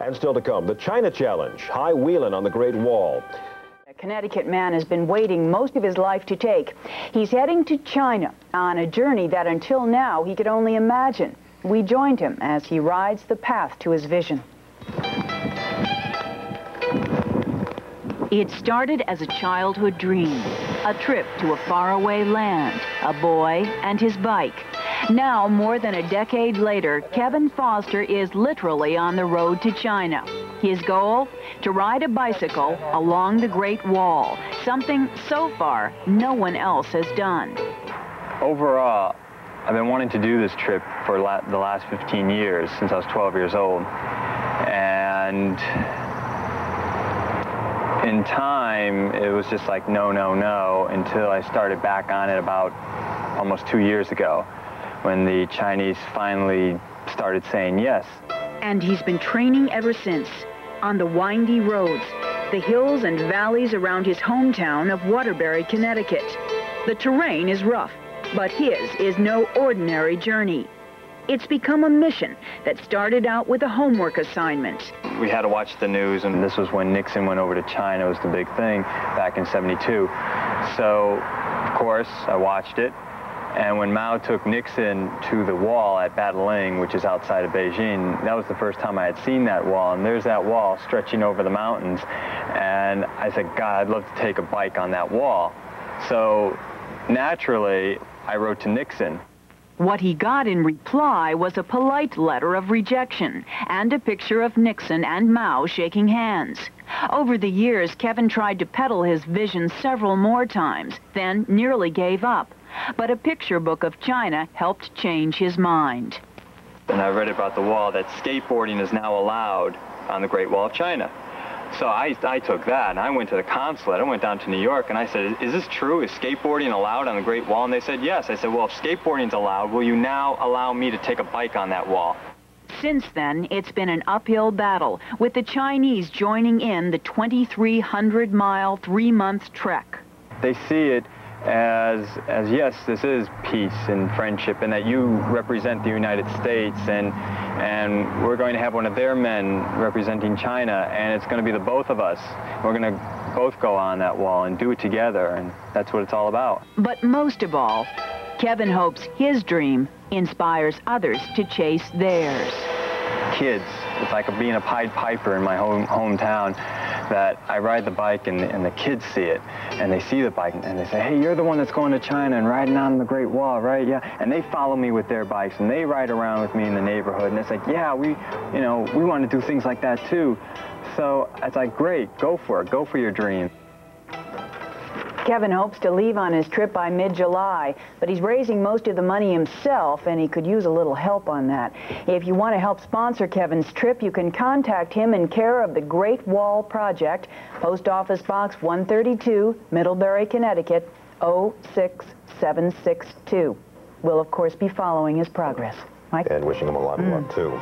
And still to come, the China Challenge, high wheeling on the Great Wall. A Connecticut man has been waiting most of his life to take. He's heading to China on a journey that until now he could only imagine. We joined him as he rides the path to his vision. It started as a childhood dream, a trip to a faraway land, a boy and his bike. Now, more than a decade later, Kevin Foster is literally on the road to China. His goal? To ride a bicycle along the Great Wall, something so far no one else has done. Overall, I've been wanting to do this trip for the last 15 years, since I was 12 years old. And in time, it was just like no, no, no, until I started back on it about almost 2 years ago, when the Chinese finally started saying yes. And he's been training ever since, on the windy roads, the hills and valleys around his hometown of Waterbury, Connecticut. The terrain is rough, but his is no ordinary journey. It's become a mission that started out with a homework assignment. We had to watch the news, and this was when Nixon went over to China. It was the big thing back in '72. So, of course, I watched it. And when Mao took Nixon to the wall at Badaling, which is outside of Beijing, that was the first time I had seen that wall. And there's that wall stretching over the mountains. And I said, God, I'd love to take a bike on that wall. So naturally, I wrote to Nixon. What he got in reply was a polite letter of rejection and a picture of Nixon and Mao shaking hands. Over the years, Kevin tried to peddle his vision several more times, then nearly gave up. But a picture book of China helped change his mind. And I read about the wall that skateboarding is now allowed on the Great Wall of China. So I took that, and I went to the consulate. I went down to New York, and I said, is this true? Is skateboarding allowed on the Great Wall? And they said, yes. I said, well, if skateboarding's allowed, will you now allow me to take a bike on that wall? Since then, it's been an uphill battle, with the Chinese joining in the 2,300-mile, 3-month trek. They see it as yes, this is peace and friendship, and that you represent the United States, and we're going to have one of their men representing China, and it's going to be the both of us. We're going to both go on that wall and do it together, and that's what it's all about. But most of all, Kevin hopes his dream inspires others to chase theirs. Kids, it's like being a Pied Piper in my hometown, that I ride the bike and the kids see it, and they see the bike and they say, hey, you're the one that's going to China and riding on the Great Wall, right? Yeah. And they follow me with their bikes, and they ride around with me in the neighborhood, and it's like, yeah, we want to do things like that too. So it's like, great, go for it, go for your dream. Kevin hopes to leave on his trip by mid-July, but he's raising most of the money himself, and he could use a little help on that. If you want to help sponsor Kevin's trip, you can contact him in care of the Great Wall Project, Post Office Box 132, Middlebury, Connecticut, 06762. We'll, of course, be following his progress. Mike? And wishing him a lot of luck, too.